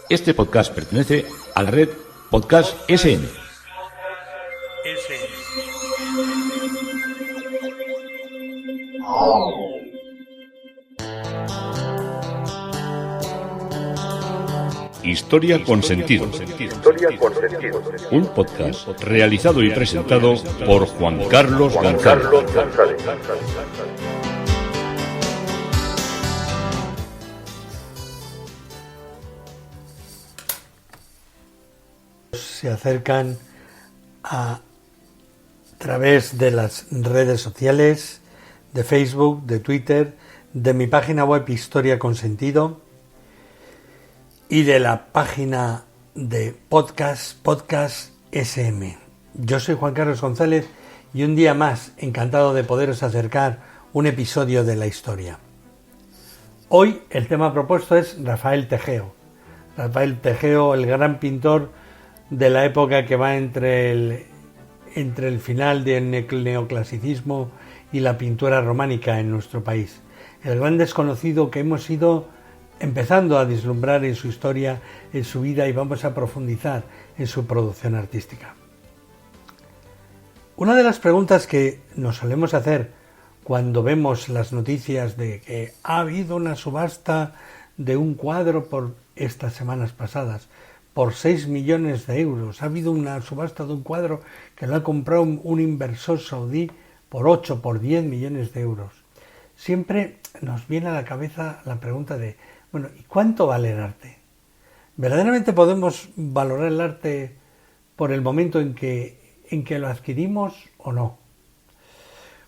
Este podcast pertenece a la red Podcast SN. Historia con sentido. Un podcast realizado y presentado por Juan Carlos González. Se acercan a través de las redes sociales, de Facebook, de Twitter, de mi página web Historia con Sentido y de la página de Podcast SM. Yo soy Juan Carlos González y un día más encantado de poderos acercar un episodio de la historia. Hoy el tema propuesto es Rafael Tejeo. Rafael Tejeo, el gran pintor de la época que va entre el final del neoclasicismo y la pintura románica en nuestro país. El gran desconocido que hemos ido empezando a vislumbrar en su historia, en su vida, y vamos a profundizar en su producción artística. Una de las preguntas que nos solemos hacer cuando vemos las noticias de que ha habido una subasta de un cuadro por estas semanas pasadas, por 6 millones de euros. Ha habido una subasta de un cuadro que lo ha comprado un inversor saudí por 8, por 10 millones de euros. Siempre nos viene a la cabeza la pregunta de, bueno, ¿y cuánto vale el arte? ¿Verdaderamente podemos valorar el arte por el momento en que lo adquirimos o no?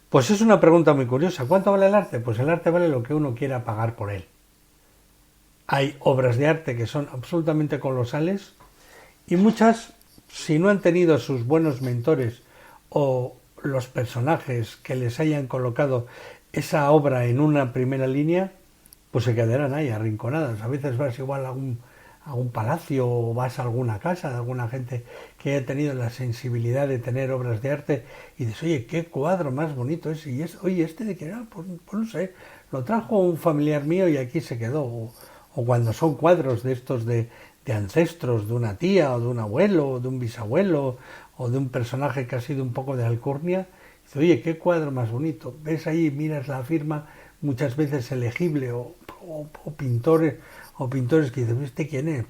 Pues es una pregunta muy curiosa. ¿Cuánto vale el arte? Pues el arte vale lo que uno quiera pagar por él. Hay obras de arte que son absolutamente colosales y muchas, si no han tenido sus buenos mentores o los personajes que les hayan colocado esa obra en una primera línea, pues se quedarán ahí arrinconadas. A veces vas igual a un palacio o vas a alguna casa de alguna gente que haya tenido la sensibilidad de tener obras de arte y dices, oye, qué cuadro más bonito es. Y oye, ¿este de qué era? Pues no sé, lo trajo un familiar mío y aquí se quedó. O cuando son cuadros de estos de ancestros, de una tía o de un abuelo o de un bisabuelo o de un personaje que ha sido un poco de alcurnia, dices, oye, qué cuadro más bonito. Ves ahí, miras la firma, muchas veces elegible o pintores que dicen, ¿este quién es?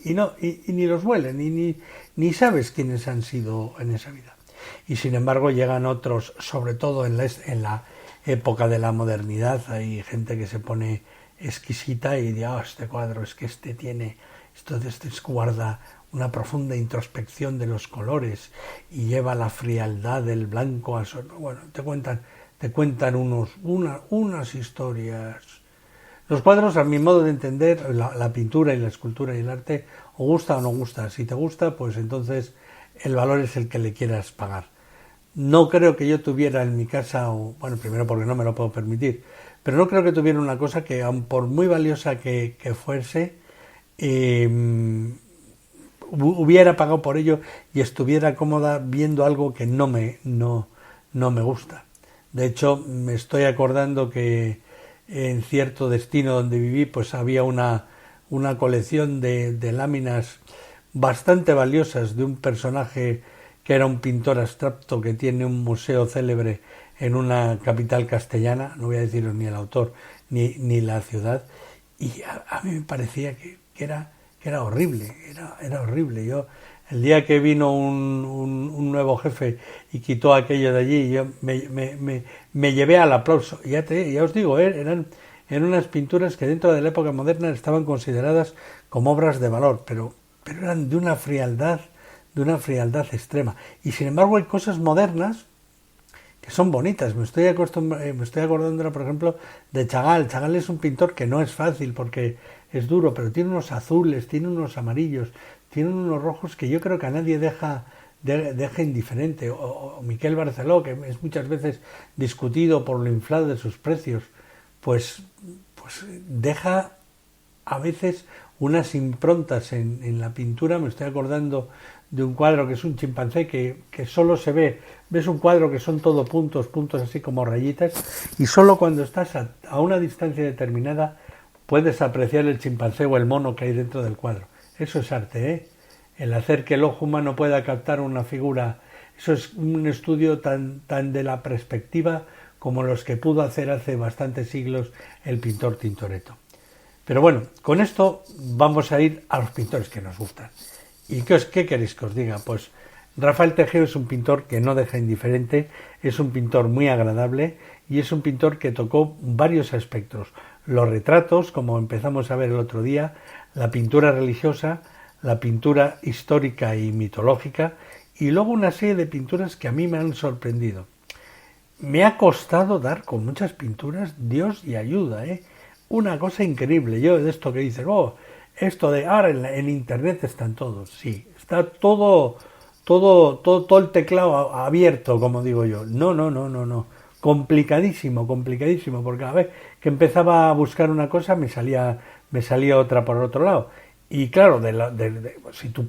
Y ni los huelen, ni sabes quiénes han sido en esa vida. Y sin embargo llegan otros, sobre todo en la época de la modernidad, hay gente que se pone exquisita y dice, este cuadro es que este guarda una profunda introspección de los colores y lleva la frialdad del blanco. Bueno, te cuentan unas historias. Los cuadros, a mi modo de entender, la pintura y la escultura y el arte, o gusta o no gusta. Si te gusta, pues entonces el valor es el que le quieras pagar. No creo que yo tuviera en mi casa, bueno, primero porque no me lo puedo permitir, pero no creo que tuviera una cosa que, aun por muy valiosa que fuese, hubiera pagado por ello y estuviera cómoda viendo algo que no me gusta. De hecho, me estoy acordando que en cierto destino donde viví, pues había una colección de láminas bastante valiosas de un personaje que era un pintor abstracto que tiene un museo célebre en una capital castellana, no voy a deciros ni el autor ni la ciudad, y a mí me parecía que era horrible, era horrible. Yo, el día que vino un nuevo jefe y quitó aquello de allí, yo me llevé al aplauso. Ya os digo, eran unas pinturas que dentro de la época moderna estaban consideradas como obras de valor, pero eran de una frialdad extrema. Y sin embargo hay cosas modernas que son bonitas. Me estoy acordando, por ejemplo, de Chagall. Chagall es un pintor que no es fácil porque es duro, pero tiene unos azules, tiene unos amarillos, tiene unos rojos que yo creo que a nadie deja indiferente. O Miquel Barceló, que es muchas veces discutido por lo inflado de sus precios, pues deja a veces unas improntas en la pintura. Me estoy acordando de un cuadro que es un chimpancé que solo se ves un cuadro que son todo puntos así como rayitas, y solo cuando estás a una distancia determinada puedes apreciar el chimpancé o el mono que hay dentro del cuadro. Eso es arte, ¿eh? El hacer que el ojo humano pueda captar una figura. Eso es un estudio tan de la perspectiva como los que pudo hacer hace bastantes siglos el pintor Tintoretto. Pero bueno, con esto vamos a ir a los pintores que nos gustan. ¿Y qué queréis que os diga? Pues Rafael Tejero es un pintor que no deja indiferente, es un pintor muy agradable y es un pintor que tocó varios aspectos. Los retratos, como empezamos a ver el otro día, la pintura religiosa, la pintura histórica y mitológica, y luego una serie de pinturas que a mí me han sorprendido. Me ha costado dar con muchas pinturas Dios y ayuda, ¿eh? Una cosa increíble. Yo de esto que dicen, esto de ahora en internet están todos, sí, está todo el teclado abierto, como digo yo. No. Complicadísimo, porque a vez que empezaba a buscar una cosa me salía otra por otro lado. Y claro, si tú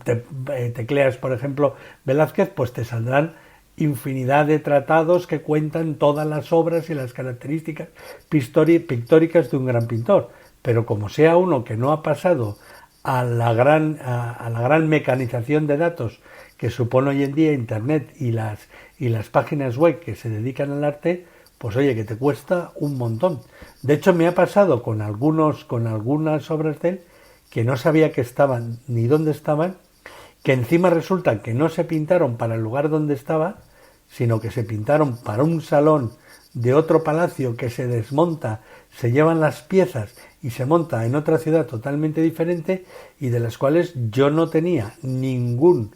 tecleas, por ejemplo, Velázquez, pues te saldrán infinidad de tratados que cuentan todas las obras y las características pictóricas de un gran pintor. Pero como sea uno que no ha pasado a la gran mecanización de datos que supone hoy en día Internet y las páginas web que se dedican al arte, pues oye, que te cuesta un montón. De hecho, me ha pasado con algunas obras de él que no sabía que estaban ni dónde estaban, que encima resulta que no se pintaron para el lugar donde estaba, sino que se pintaron para un salón de otro palacio que se desmonta, se llevan las piezas y se monta en otra ciudad totalmente diferente y de las cuales yo no tenía ningún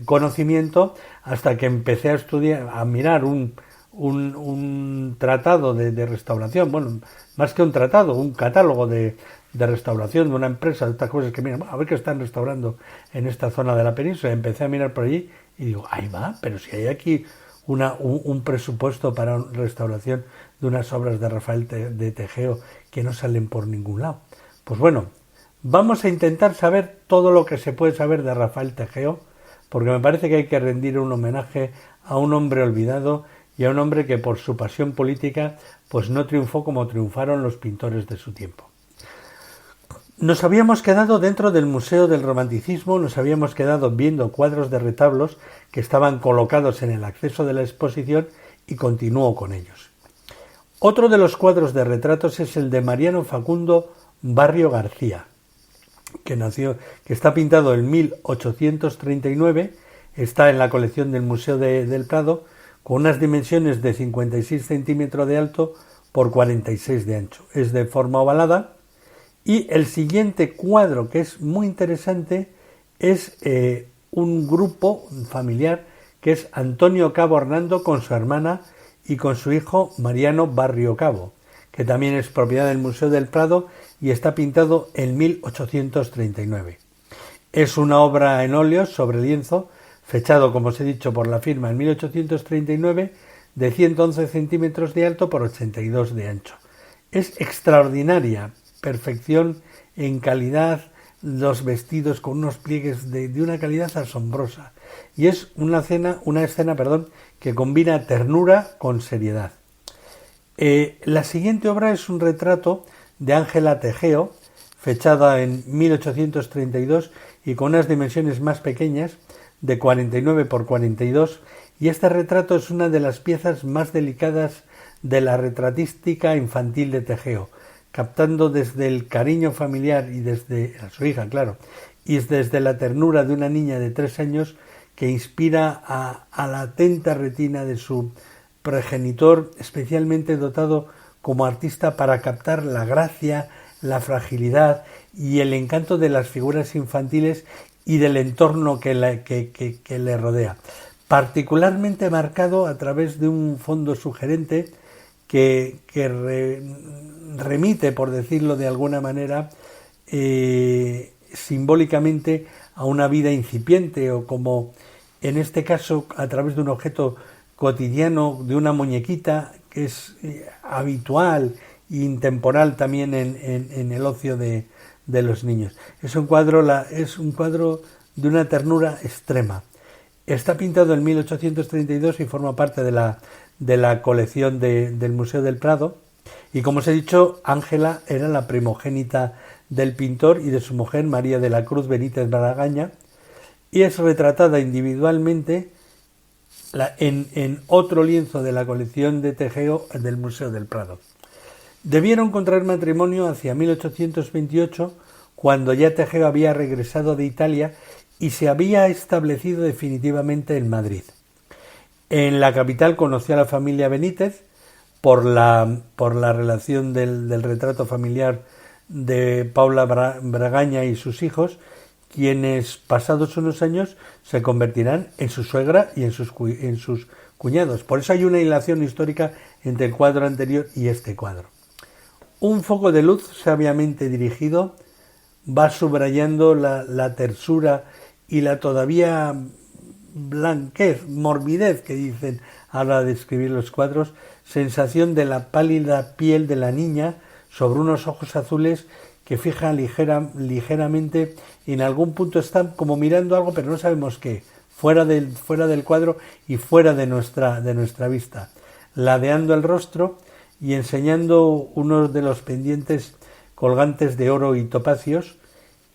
conocimiento hasta que empecé a estudiar, a mirar un tratado de restauración, bueno, más que un tratado, un catálogo de restauración de una empresa, de estas cosas que miran, a ver qué están restaurando en esta zona de la península. Empecé a mirar por allí y digo, ahí va, pero si hay aquí un presupuesto para restauración de unas obras de Rafael de Tejero que no salen por ningún lado. Pues bueno, vamos a intentar saber todo lo que se puede saber de Rafael Tejero, porque me parece que hay que rendir un homenaje a un hombre olvidado y a un hombre que por su pasión política pues no triunfó como triunfaron los pintores de su tiempo. Nos habíamos quedado dentro del Museo del Romanticismo, nos habíamos quedado viendo cuadros de retablos que estaban colocados en el acceso de la exposición y continúo con ellos. Otro de los cuadros de retratos es el de Mariano Facundo Barrio García, que está pintado en 1839, está en la colección del Museo del Prado, con unas dimensiones de 56 centímetros de alto por 46 de ancho. Es de forma ovalada. Y el siguiente cuadro, que es muy interesante, es un grupo familiar que es Antonio Cabo Hernando con su hermana y con su hijo Mariano Barrio Cabo, que también es propiedad del Museo del Prado y está pintado en 1839. Es una obra en óleo sobre lienzo, fechado, como os he dicho, por la firma en 1839, de 111 centímetros de alto por 82 de ancho. Es extraordinaria, perfección en calidad, los vestidos con unos pliegues de una calidad asombrosa, y es una escena que combina ternura con seriedad. La siguiente obra es un retrato de Ángela Tejero, fechada en 1832 y con unas dimensiones más pequeñas, de 49 por 42, y este retrato es una de las piezas más delicadas de la retratística infantil de Tejero, captando desde el cariño familiar y desde a su hija, claro, y desde la ternura de una niña de 3 años que inspira a la atenta retina de su progenitor, especialmente dotado como artista para captar la gracia, la fragilidad y el encanto de las figuras infantiles y del entorno que le rodea, particularmente marcado a través de un fondo sugerente que remite, por decirlo de alguna manera, simbólicamente a una vida incipiente, o como en este caso a través de un objeto cotidiano, de una muñequita que es habitual e intemporal también en el ocio de los niños. Es un cuadro de una ternura extrema. Está pintado en 1832 y forma parte de la colección del Museo del Prado. Y como os he dicho, Ángela era la primogénita del pintor y de su mujer María de la Cruz Benítez Bragaña, y es retratada individualmente en otro lienzo de la colección de Tejeo del Museo del Prado. Debieron contraer matrimonio hacia 1828, cuando ya Tejeo había regresado de Italia y se había establecido definitivamente en Madrid. En la capital conoció a la familia Benítez por la relación del retrato familiar de Paula Bragaña y sus hijos, quienes pasados unos años se convertirán en su suegra y en sus cuñados. Por eso hay una hilación histórica entre el cuadro anterior y este cuadro. Un foco de luz sabiamente dirigido va subrayando la tersura y la todavía blanquez, morbidez que dicen a la hora de describir los cuadros, sensación de la pálida piel de la niña sobre unos ojos azules que fija ligeramente, y en algún punto están como mirando algo, pero no sabemos qué, fuera del cuadro y fuera de nuestra vista, ladeando el rostro y enseñando uno de los pendientes colgantes de oro y topacios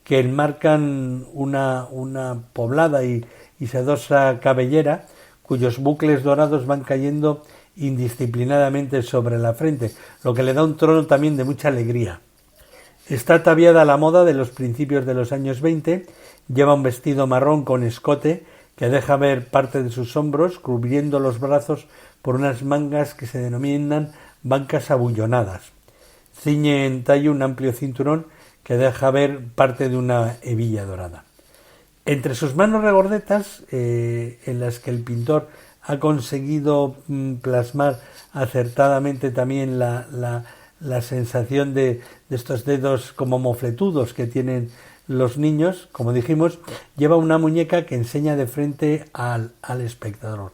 que enmarcan una poblada y sedosa cabellera, cuyos bucles dorados van cayendo indisciplinadamente sobre la frente, lo que le da un tono también de mucha alegría. Está ataviada a la moda de los principios de los años 20, lleva un vestido marrón con escote que deja ver parte de sus hombros, cubriendo los brazos por unas mangas que se denominan bancas abullonadas. Ciñe en tallo un amplio cinturón que deja ver parte de una hebilla dorada. Entre sus manos regordetas, en las que el pintor ha conseguido plasmar acertadamente también la sensación de estos dedos como mofletudos que tienen los niños, como dijimos, lleva una muñeca que enseña de frente al espectador.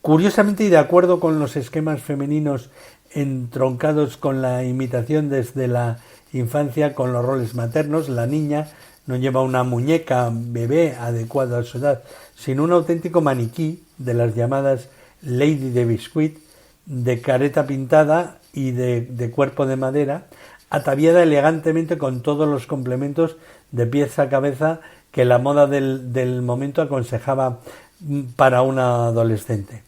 Curiosamente, y de acuerdo con los esquemas femeninos entroncados con la imitación desde la infancia con los roles maternos, la niña no lleva una muñeca bebé adecuada a su edad, sino un auténtico maniquí de las llamadas Lady de Biscuit, de careta pintada y de cuerpo de madera, ataviada elegantemente con todos los complementos de pies a cabeza que la moda del momento aconsejaba para una adolescente.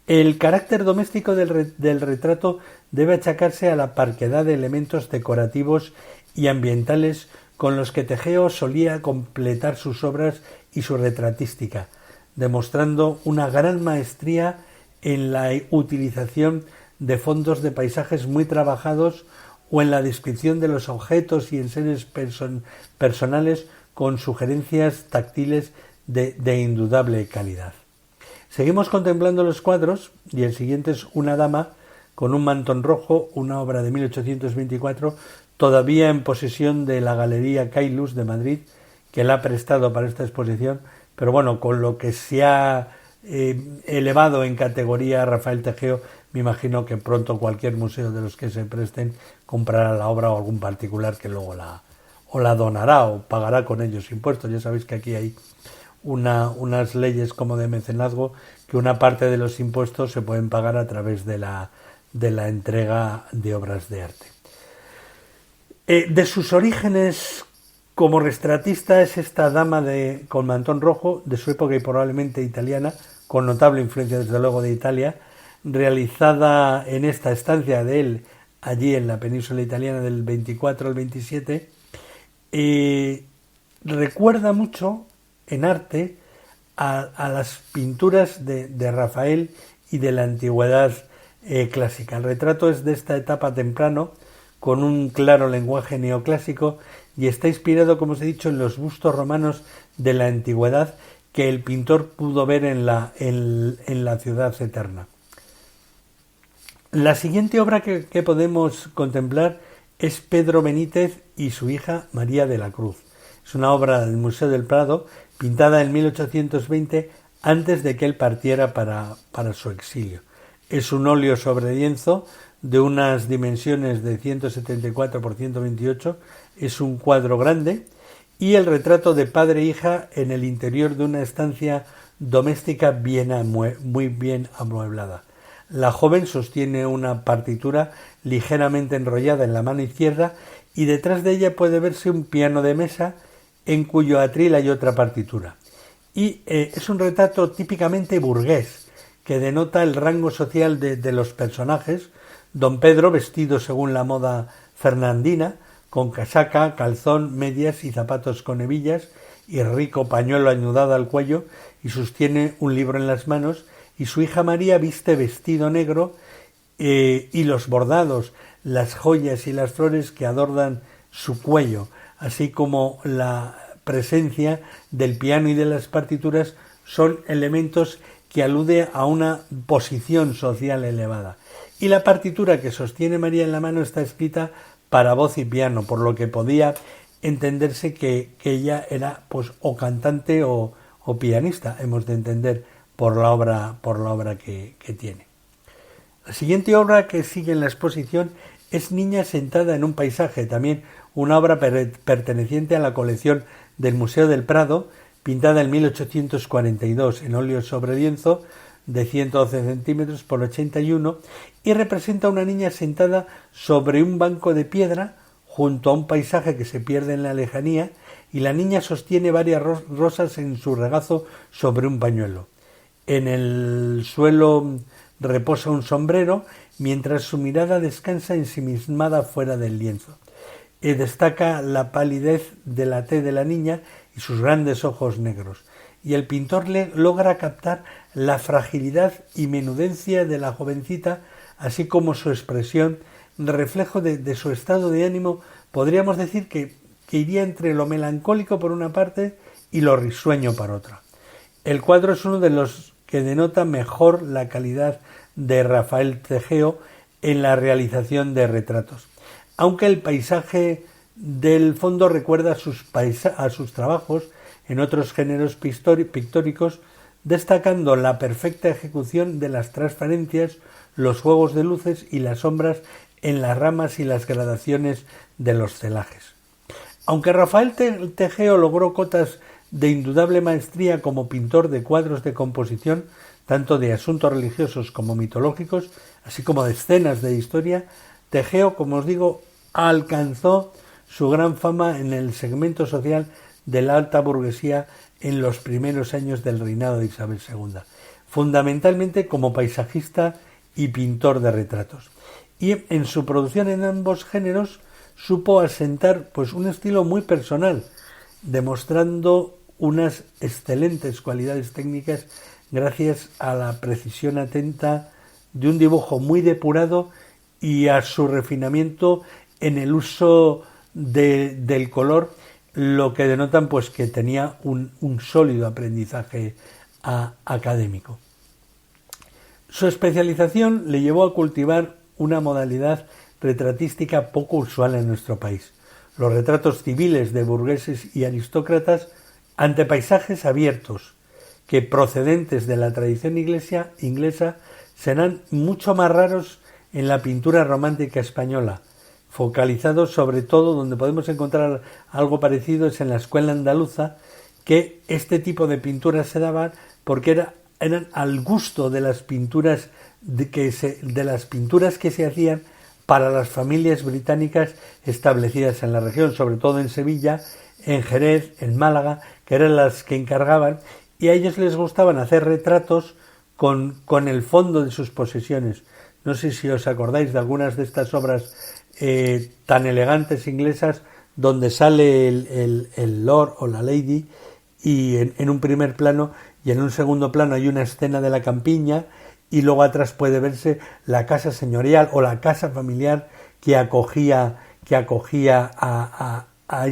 El carácter doméstico del retrato debe achacarse a la parquedad de elementos decorativos y ambientales con los que Tejeo solía completar sus obras y su retratística, demostrando una gran maestría en la utilización de fondos de paisajes muy trabajados o en la descripción de los objetos y enseres personales con sugerencias táctiles de indudable calidad. Seguimos contemplando los cuadros y el siguiente es Una dama con un mantón rojo, una obra de 1824, todavía en posesión de la Galería Caylus de Madrid, que la ha prestado para esta exposición, pero bueno, con lo que se ha elevado en categoría Rafael Tejeo, me imagino que pronto cualquier museo de los que se presten comprará la obra o algún particular que luego la donará o pagará con ellos impuestos. Ya sabéis que aquí hay unas leyes como de mecenazgo, que una parte de los impuestos se pueden pagar a través de la entrega de obras de arte. De sus orígenes como retratista es esta dama con mantón rojo, de su época y probablemente italiana, con notable influencia desde luego de Italia, realizada en esta estancia de él allí en la península italiana del 24 al 27, recuerda mucho en arte a las pinturas de Rafael y de la antigüedad clásica. El retrato es de esta etapa temprano, con un claro lenguaje neoclásico, y está inspirado, como os he dicho, en los bustos romanos de la antigüedad que el pintor pudo ver en la ciudad eterna. La siguiente obra que podemos contemplar es Pedro Benítez y su hija María de la Cruz. Es una obra del Museo del Prado, pintada en 1820, antes de que él partiera para su exilio. Es un óleo sobre lienzo de unas dimensiones de 174 por 128, es un cuadro grande, y el retrato de padre e hija en el interior de una estancia doméstica muy bien amueblada. La joven sostiene una partitura ligeramente enrollada en la mano izquierda y detrás de ella puede verse un piano de mesa en cuyo atril hay otra partitura. Y es un retrato típicamente burgués, que denota el rango social de los personajes. Don Pedro, vestido según la moda fernandina, con casaca, calzón, medias y zapatos con hebillas, y rico pañuelo anudado al cuello, y sostiene un libro en las manos, y su hija María viste vestido negro, y los bordados, las joyas y las flores que adornan su cuello, así como la presencia del piano y de las partituras, son elementos que alude a una posición social elevada. Y la partitura que sostiene María en la mano está escrita para voz y piano, por lo que podía entenderse que ella era pues o cantante o pianista, hemos de entender por la obra que tiene. La siguiente obra que sigue en la exposición es Niña sentada en un paisaje, también una obra perteneciente a la colección del Museo del Prado, pintada en 1842 en óleo sobre lienzo de 112 centímetros por 81, y representa a una niña sentada sobre un banco de piedra junto a un paisaje que se pierde en la lejanía, y la niña sostiene varias rosas en su regazo sobre un pañuelo. En el suelo reposa un sombrero, mientras su mirada descansa ensimismada fuera del lienzo. Destaca la palidez de la tez de la niña y sus grandes ojos negros, y el pintor logra captar la fragilidad y menudencia de la jovencita, así como su expresión, reflejo de su estado de ánimo. Podríamos decir que iría entre lo melancólico por una parte y lo risueño por otra. El cuadro es uno de los que denota mejor la calidad de Rafael Tejeo en la realización de retratos, aunque el paisaje del fondo recuerda a sus trabajos en otros géneros pictóricos, destacando la perfecta ejecución de las transparencias, los juegos de luces y las sombras en las ramas y las gradaciones de los celajes. Aunque Rafael Tejeo logró cotas de indudable maestría como pintor de cuadros de composición, tanto de asuntos religiosos como mitológicos, así como de escenas de historia, Tejeo, como os digo, alcanzó su gran fama en el segmento social de la alta burguesía en los primeros años del reinado de Isabel II, fundamentalmente como paisajista y pintor de retratos. Y en su producción en ambos géneros supo asentar pues un estilo muy personal, demostrando unas excelentes cualidades técnicas gracias a la precisión atenta de un dibujo muy depurado y a su refinamiento en el uso del color, lo que denotan pues que tenía un sólido aprendizaje académico. Su especialización le llevó a cultivar una modalidad retratística poco usual en nuestro país: los retratos civiles de burgueses y aristócratas ante paisajes abiertos, que procedentes de la tradición inglesa serán mucho más raros en la pintura romántica española, focalizados sobre todo donde podemos encontrar algo parecido es en la escuela andaluza, que este tipo de pinturas se daban porque eran al gusto de las pinturas que se hacían para las familias británicas establecidas en la región, sobre todo en Sevilla, en Jerez, en Málaga, que eran las que encargaban, y a ellos les gustaban hacer retratos con el fondo de sus posesiones. No sé si os acordáis de algunas de estas obras tan elegantes inglesas, donde sale el Lord o la Lady, y en un primer plano, y en un segundo plano hay una escena de la campiña, y luego atrás puede verse la casa señorial o la casa familiar que acogía a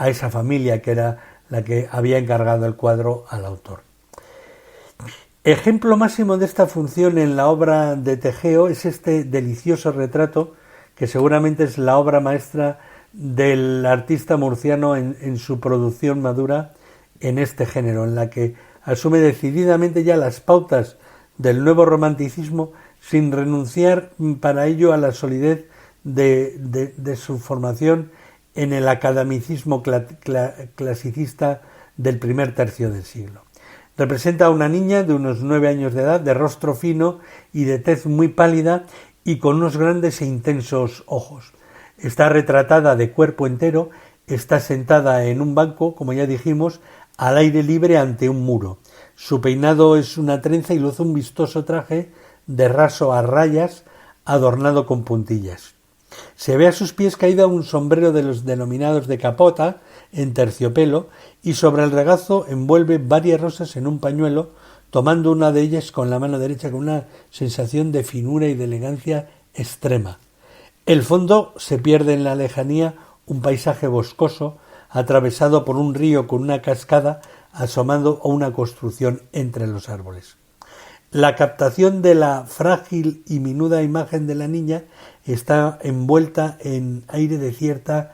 esa familia, que era la que había encargado el cuadro al autor. Ejemplo máximo de esta función en la obra de Tejeo es este delicioso retrato, que seguramente es la obra maestra del artista murciano en su producción madura en este género, en la que asume decididamente ya las pautas del nuevo romanticismo sin renunciar para ello a la solidez de su formación en el academicismo clasicista del primer tercio del siglo. Representa a una niña de unos 9 años de edad, de rostro fino y de tez muy pálida y con unos grandes e intensos ojos. Está retratada de cuerpo entero, está sentada en un banco, como ya dijimos, al aire libre ante un muro. Su peinado es una trenza y luce un vistoso traje de raso a rayas adornado con puntillas. Se ve a sus pies caída un sombrero de los denominados de capota en terciopelo y sobre el regazo envuelve varias rosas en un pañuelo, tomando una de ellas con la mano derecha con una sensación de finura y de elegancia extrema. El fondo se pierde en la lejanía, un paisaje boscoso atravesado por un río con una cascada asomando a una construcción entre los árboles. La captación de la frágil y minuda imagen de la niña está envuelta en aire de cierta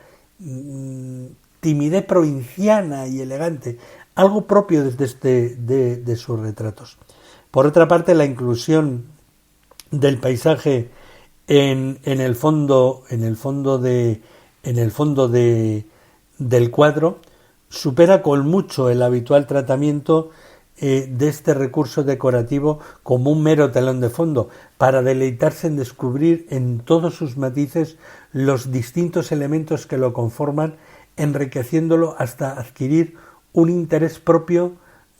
timidez provinciana y elegante, algo propio de sus retratos. Por otra parte, la inclusión del paisaje en el fondo del cuadro supera con mucho el habitual tratamiento de este recurso decorativo como un mero telón de fondo, para deleitarse en descubrir en todos sus matices los distintos elementos que lo conforman, enriqueciéndolo hasta adquirir un interés propio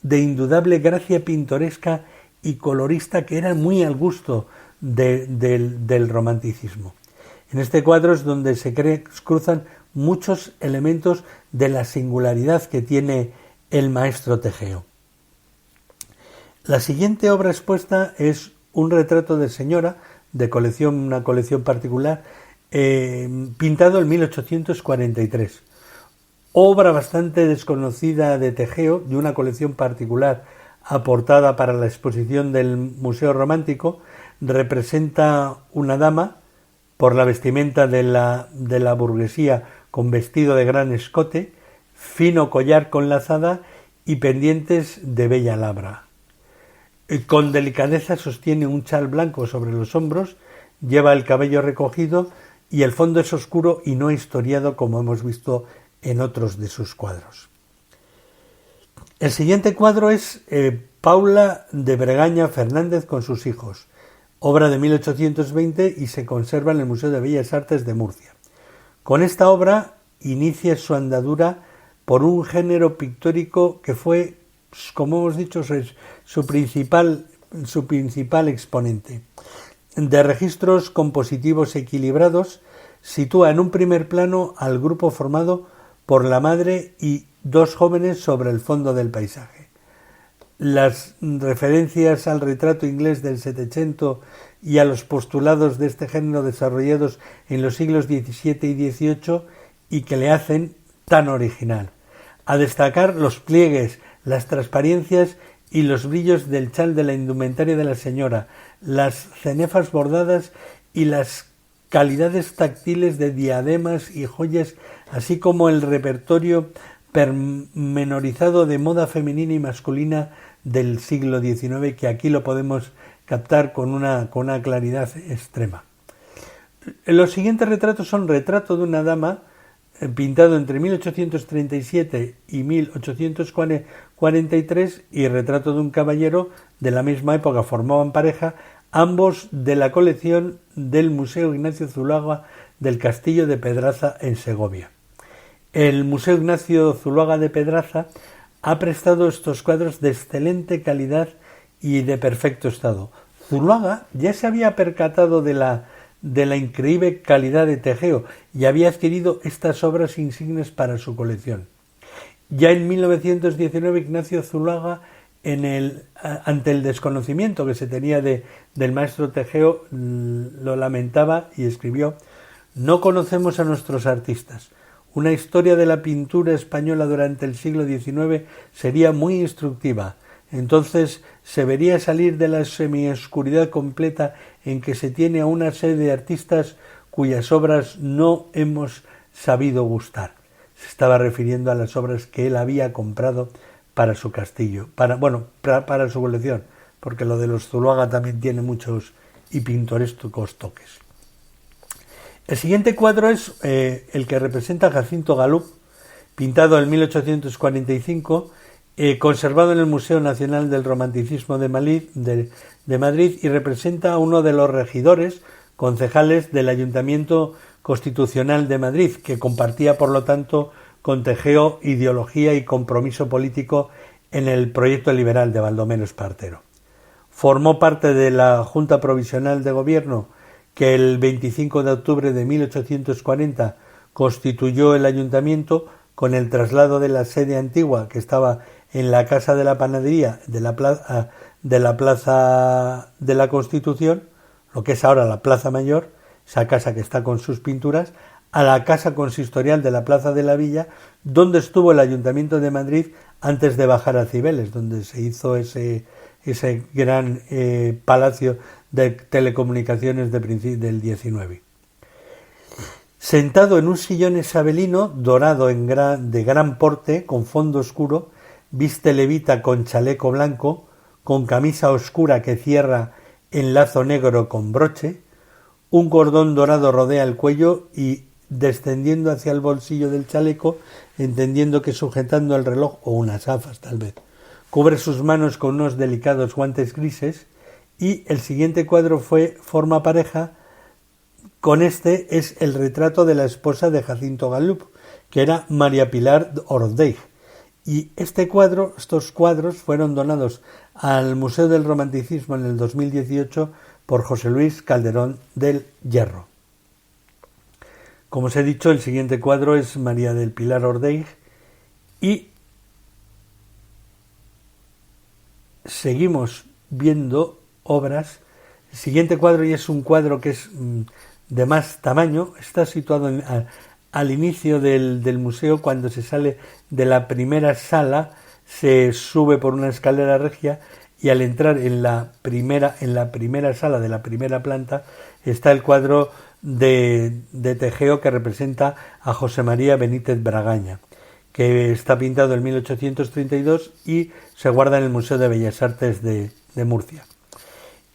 de indudable gracia pintoresca y colorista que era muy al gusto del romanticismo. En este cuadro es donde se cruzan muchos elementos de la singularidad que tiene el maestro Tegeo. La siguiente obra expuesta es un retrato de señora de colección, una colección particular, pintado en 1843. Obra bastante desconocida de Tegeo, de una colección particular aportada para la exposición del Museo Romántico. Representa una dama por la vestimenta de la burguesía, con vestido de gran escote, fino collar con lazada y pendientes de bella labra. Con delicadeza sostiene un chal blanco sobre los hombros, lleva el cabello recogido y el fondo es oscuro y no historiado como hemos visto en otros de sus cuadros. El siguiente cuadro es Paula de Bregaña Fernández con sus hijos, obra de 1820 y se conserva en el Museo de Bellas Artes de Murcia. Con esta obra inicia su andadura por un género pictórico que fue, como hemos dicho, su principal exponente. De registros compositivos equilibrados, sitúa en un primer plano al grupo formado por la madre y dos jóvenes sobre el fondo del paisaje. Las referencias al retrato inglés del Settecento y a los postulados de este género desarrollados en los siglos XVII y XVIII y que le hacen tan original. A destacar los pliegues, las transparencias y los brillos del chal de la indumentaria de la señora, las cenefas bordadas y las calidades táctiles de diademas y joyas, así como el repertorio pormenorizado de moda femenina y masculina del siglo XIX, que aquí lo podemos captar con una claridad extrema. Los siguientes retratos son retrato de una dama pintado entre 1837 y 1843 y retrato de un caballero de la misma época, formaban pareja, ambos de la colección del Museo Ignacio Zuloaga del Castillo de Pedraza en Segovia. El Museo Ignacio Zuloaga de Pedraza ha prestado estos cuadros de excelente calidad y de perfecto estado. Zuloaga ya se había percatado de la increíble calidad de Tegeo y había adquirido estas obras insignes para su colección. Ya en 1919 Ignacio Zuloaga, ante el desconocimiento que se tenía del maestro Tegeo, lo lamentaba y escribió: «No conocemos a nuestros artistas. Una historia de la pintura española durante el siglo XIX sería muy instructiva. Entonces se vería salir de la semioscuridad completa en que se tiene a una serie de artistas cuyas obras no hemos sabido gustar». Se estaba refiriendo a las obras que él había comprado para su castillo, para su colección, porque lo de los Zuloaga también tiene muchos y pintorescos toques. El siguiente cuadro es el que representa a Jacinto Galup, pintado en 1845, conservado en el Museo Nacional del Romanticismo de Madrid, y representa a uno de los regidores concejales del Ayuntamiento Constitucional de Madrid, que compartía, por lo tanto, con Tejeo ideología y compromiso político en el proyecto liberal de Baldomero Espartero. Formó parte de la Junta Provisional de Gobierno que el 25 de octubre de 1840 constituyó el ayuntamiento, con el traslado de la sede antigua, que estaba en la Casa de la Panadería de la Plaza de la Constitución, lo que es ahora la Plaza Mayor, esa casa que está con sus pinturas, a la Casa Consistorial de la Plaza de la Villa, donde estuvo el Ayuntamiento de Madrid antes de bajar a Cibeles, donde se hizo ese gran palacio de telecomunicaciones del 19. Sentado en un sillón isabelino dorado de gran porte, con fondo oscuro, viste levita con chaleco blanco, con camisa oscura que cierra en lazo negro con broche, un cordón dorado rodea el cuello y, descendiendo hacia el bolsillo del chaleco, entendiendo que sujetando el reloj o unas gafas tal vez, cubre sus manos con unos delicados guantes grises, y el siguiente cuadro forma pareja con este, es el retrato de la esposa de Jacinto Galup, que era María Pilar Ordeig, y estos cuadros fueron donados al Museo del Romanticismo en el 2018 por José Luis Calderón del Hierro. Como os he dicho, el siguiente cuadro es María del Pilar Ordeig, y seguimos viendo obras. El siguiente cuadro, y es un cuadro que es de más tamaño, está situado al inicio del museo. Cuando se sale de la primera sala, se sube por una escalera regia, y al entrar en la primera sala de la primera planta está el cuadro de Tejeo, que representa a José María Benítez Bragaña, que está pintado en 1832 y se guarda en el Museo de Bellas Artes de Murcia.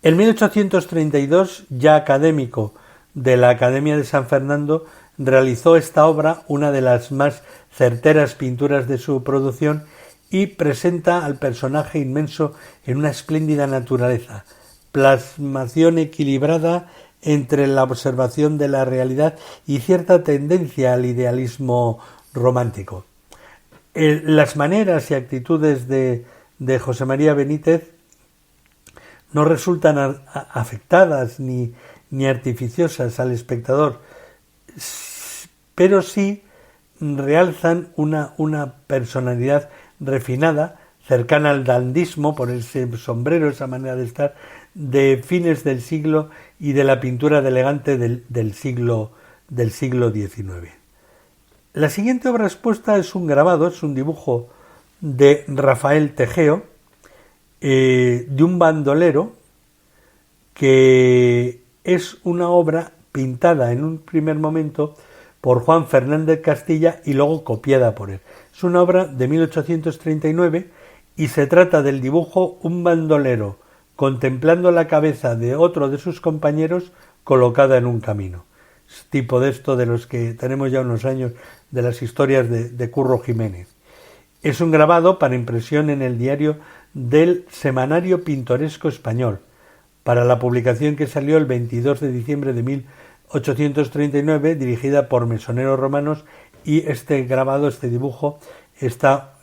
En 1832, ya académico de la Academia de San Fernando, realizó esta obra, una de las más certeras pinturas de su producción, y presenta al personaje inmenso en una espléndida naturaleza, plasmación equilibrada entre la observación de la realidad y cierta tendencia al idealismo romántico. Las maneras y actitudes de José María Benítez no resultan afectadas ni artificiosas al espectador, pero sí realzan una personalidad refinada, cercana al dandismo, por ese sombrero, esa manera de estar, de fines del siglo y de la pintura elegante del siglo XIX. La siguiente obra expuesta es un grabado, es un dibujo de Rafael Tejeo, de un bandolero, que es una obra pintada en un primer momento por Juan Fernández Castilla y luego copiada por él. Es una obra de 1839 y se trata del dibujo un bandolero contemplando la cabeza de otro de sus compañeros colocada en un camino. Es tipo de esto de los que tenemos ya unos años, de las historias de Curro Jiménez. Es un grabado para impresión en el diario del Semanario Pintoresco Español, para la publicación que salió el 22 de diciembre de 1839, dirigida por mesoneros romanos, y este grabado, este dibujo, está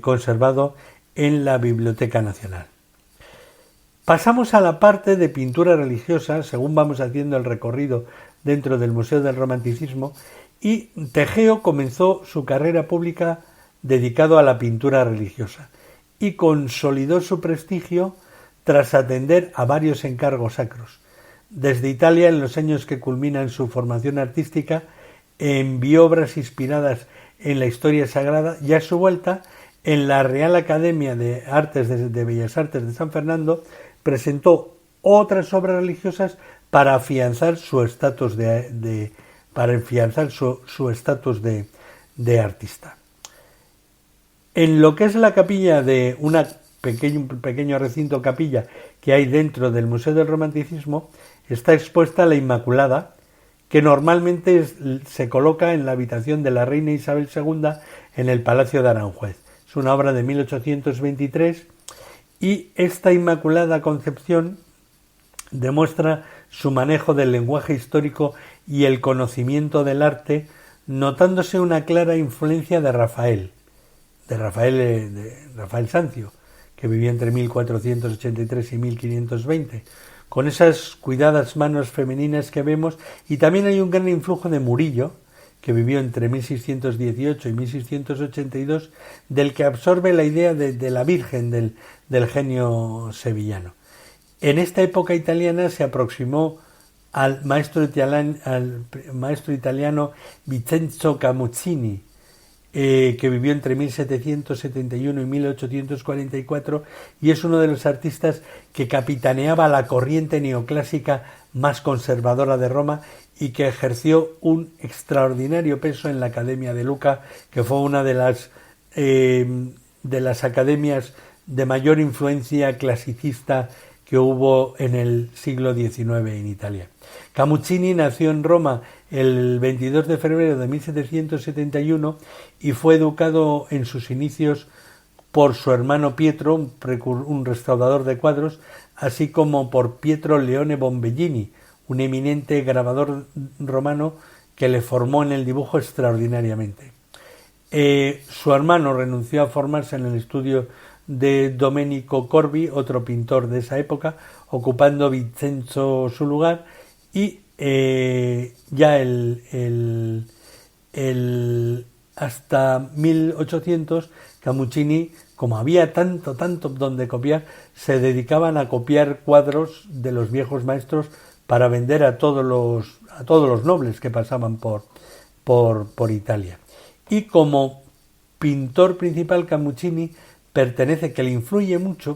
conservado en la Biblioteca Nacional. Pasamos a la parte de pintura religiosa, según vamos haciendo el recorrido dentro del Museo del Romanticismo, y Tejeo comenzó su carrera pública dedicado a la pintura religiosa y consolidó su prestigio tras atender a varios encargos sacros. Desde Italia, en los años que culminan su formación artística, envió obras inspiradas en la historia sagrada, y a su vuelta, en la Real Academia de Artes de Bellas Artes de San Fernando, presentó otras obras religiosas para afianzar su estatus de artista. En lo que es la capilla de un pequeño recinto capilla que hay dentro del Museo del Romanticismo, está expuesta la Inmaculada, que normalmente se coloca en la habitación de la reina Isabel II en el Palacio de Aranjuez. Es una obra de 1823 y esta Inmaculada Concepción demuestra su manejo del lenguaje histórico y el conocimiento del arte, notándose una clara influencia de Rafael Sanzio, que vivió entre 1483 y 1520, con esas cuidadas manos femeninas que vemos, y también hay un gran influjo de Murillo, que vivió entre 1618 y 1682, del que absorbe la idea de la Virgen del genio sevillano. En esta época italiana se aproximó al maestro italiano Vincenzo Camuccini, que vivió entre 1771 y 1844, y es uno de los artistas que capitaneaba la corriente neoclásica más conservadora de Roma y que ejerció un extraordinario peso en la Academia de Luca, que fue una de las academias de mayor influencia clasicista que hubo en el siglo XIX en Italia. Camuccini nació en Roma el 22 de febrero de 1771 y fue educado en sus inicios por su hermano Pietro, un restaurador de cuadros, así como por Pietro Leone Bombellini, un eminente grabador romano que le formó en el dibujo extraordinariamente. Su hermano renunció a formarse en el estudio de Domenico Corbi, otro pintor de esa época, ocupando Vincenzo su lugar, y ya hasta 1800 Camuccini, como había tanto donde copiar, se dedicaban a copiar cuadros de los viejos maestros para vender a todos los nobles que pasaban por Italia. Y como pintor principal, Camuccini que le influye mucho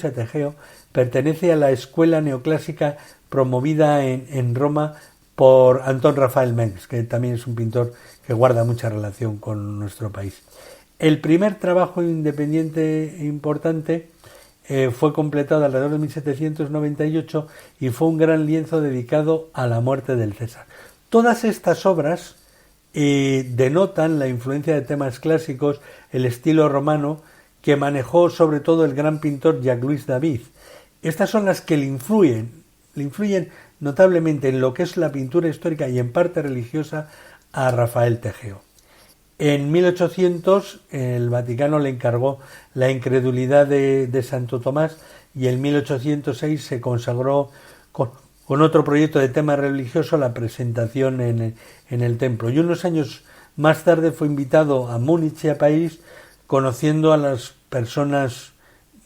a Tegeo, pertenece a la escuela neoclásica promovida en Roma por Antón Rafael Mengs, que también es un pintor que guarda mucha relación con nuestro país. El primer trabajo independiente importante fue completado alrededor de 1798 y fue un gran lienzo dedicado a la muerte del César. Todas estas obras denotan la influencia de temas clásicos, el estilo romano, que manejó sobre todo el gran pintor Jacques-Louis David. Estas son las que le influyen notablemente en lo que es la pintura histórica y en parte religiosa a Rafael Tegeo. En 1800 el Vaticano le encargó la incredulidad de Santo Tomás, y en 1806 se consagró con otro proyecto de tema religioso la presentación en el templo, y unos años más tarde fue invitado a Múnich y a París, conociendo a las personas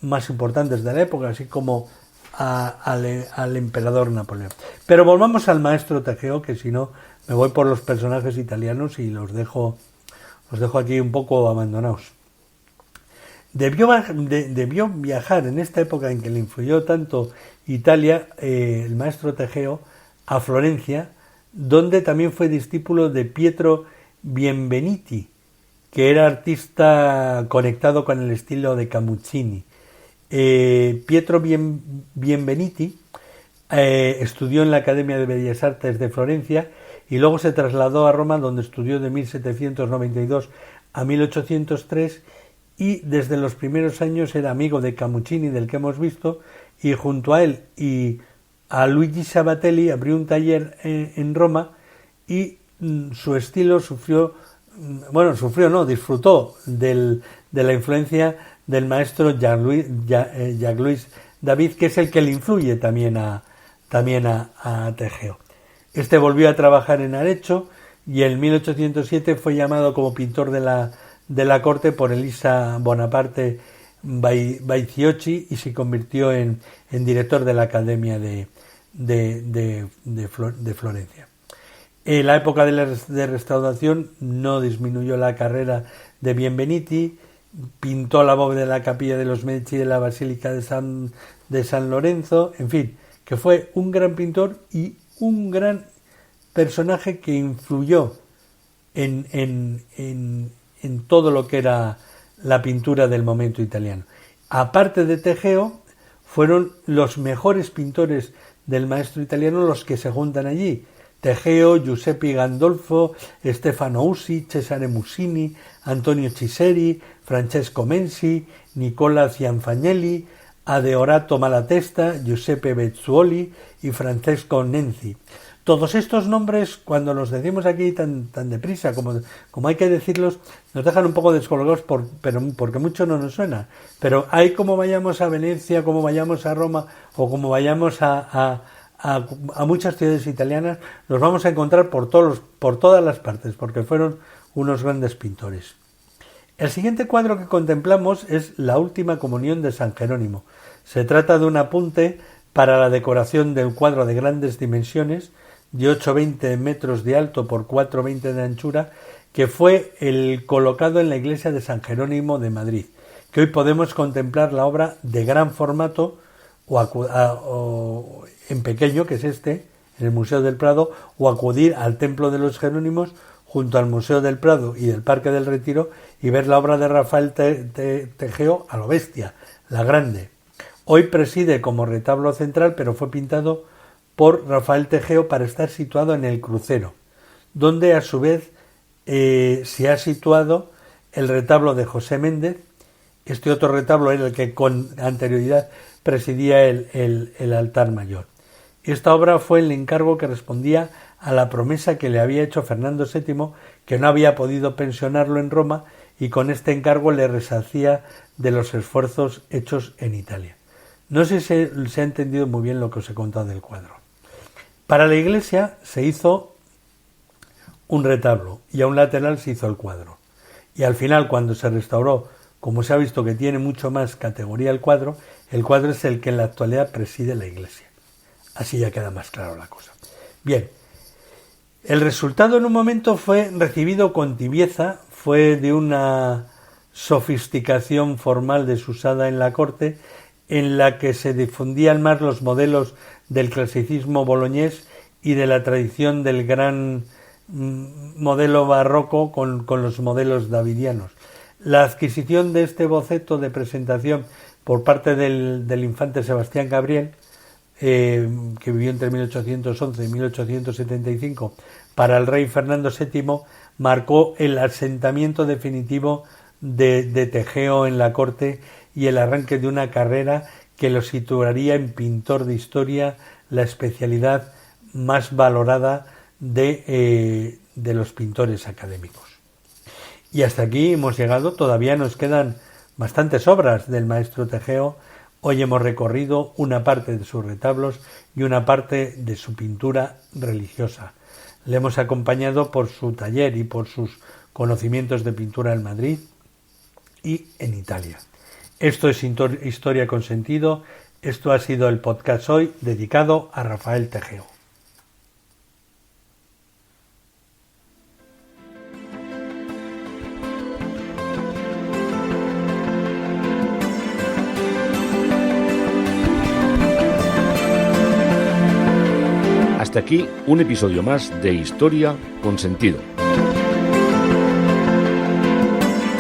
más importantes de la época, así como al emperador Napoleón. Pero volvamos al maestro Tegeo, que si no me voy por los personajes italianos y los dejo aquí un poco abandonados. Debió viajar en esta época en que le influyó tanto Italia, el maestro Tegeo, a Florencia, donde también fue discípulo de Pietro Bienveniti, que era artista conectado con el estilo de Camuccini. Pietro Bienveniti estudió en la Academia de Bellas Artes de Florencia y luego se trasladó a Roma, donde estudió de 1792 a 1803, y desde los primeros años era amigo de Camuccini, del que hemos visto, y junto a él y a Luigi Sabatelli abrió un taller en Roma, y su estilo disfrutó de la influencia del maestro Jacques-Louis David, que es el que le influye también a Tegeo. Este volvió a trabajar en Arezzo y en 1807 fue llamado como pintor de la corte por Elisa Bonaparte Baiziocchi y se convirtió en director de la Academia de Florencia. En la época de restauración no disminuyó la carrera de Bienveniti, pintó la bóveda de la capilla de los Medici de la Basílica de San Lorenzo, en fin, que fue un gran pintor y un gran personaje que influyó en todo lo que era la pintura del momento italiano. Aparte de Tegeo, fueron los mejores pintores del maestro italiano los que se juntan allí. Tegeo, Giuseppe Gandolfo, Stefano Ussi, Cesare Mussini, Antonio Chiseri, Francesco Mensi, Nicola Cianfagnelli, Adeodato Malatesta, Giuseppe Bezzuoli y Francesco Nenzi. Todos estos nombres, cuando los decimos aquí tan deprisa como hay que decirlos, nos dejan un poco descolocados porque mucho no nos suena. Pero ahí, como vayamos a Venecia, como vayamos a Roma o como vayamos a muchas ciudades italianas, los vamos a encontrar por todas las partes, porque fueron unos grandes pintores. El siguiente cuadro que contemplamos es La Última Comunión de San Jerónimo. Se trata de un apunte para la decoración del cuadro de grandes dimensiones, de 8,20 metros de alto por 4,20 de anchura, que fue colocado en la iglesia de San Jerónimo de Madrid, que hoy podemos contemplar la obra de gran formato o en pequeño, que es en el Museo del Prado, o acudir al Templo de los Jerónimos junto al Museo del Prado y del Parque del Retiro y ver la obra de Rafael Tegeo a lo bestia, la grande. Hoy preside como retablo central, pero fue pintado por Rafael Tegeo para estar situado en el crucero, donde a su vez se ha situado el retablo de José Méndez. Este otro retablo era el que con anterioridad presidía el altar mayor. Esta obra fue el encargo que respondía a la promesa que le había hecho Fernando VII, que no había podido pensionarlo en Roma, y con este encargo le resarcía de los esfuerzos hechos en Italia. No sé si se ha entendido muy bien lo que os he contado del cuadro. Para la iglesia se hizo un retablo y a un lateral se hizo el cuadro. Y al final, cuando se restauró, como se ha visto que tiene mucho más categoría el cuadro es el que en la actualidad preside la iglesia. Así ya queda más claro la cosa. Bien, el resultado en un momento fue recibido con tibieza, fue de una sofisticación formal desusada en la corte, en la que se difundían más los modelos del clasicismo boloñés y de la tradición del gran modelo barroco con los modelos davidianos. La adquisición de este boceto de presentación por parte del infante Sebastián Gabriel, que vivió entre 1811 y 1875, para el rey Fernando VII, marcó el asentamiento definitivo de Tegeo en la corte y el arranque de una carrera que lo situaría en pintor de historia, la especialidad más valorada de los pintores académicos. Y hasta aquí hemos llegado. Todavía nos quedan bastantes obras del maestro Tegeo. Hoy hemos recorrido una parte de sus retablos y una parte de su pintura religiosa. Le hemos acompañado por su taller y por sus conocimientos de pintura en Madrid y en Italia. Esto es Historia con Sentido. Esto ha sido el podcast hoy dedicado a Rafael Tegeo. Hasta aquí un episodio más de Historia con Sentido.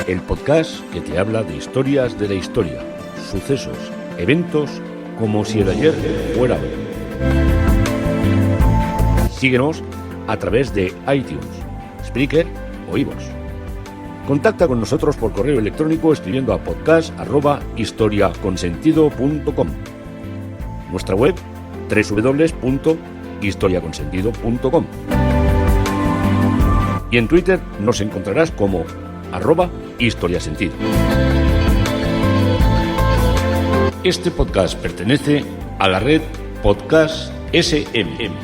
El podcast que te habla de historias de la historia, sucesos, eventos, como si el ayer fuera hoy. Síguenos a través de iTunes, Spreaker o iVoox. Contacta con nosotros por correo electrónico escribiendo a podcast@historiaconsentido.com. Nuestra web www.historiaconsentido.com. Y en Twitter nos encontrarás como @historiasentido. Este podcast pertenece a la red Podcast SM.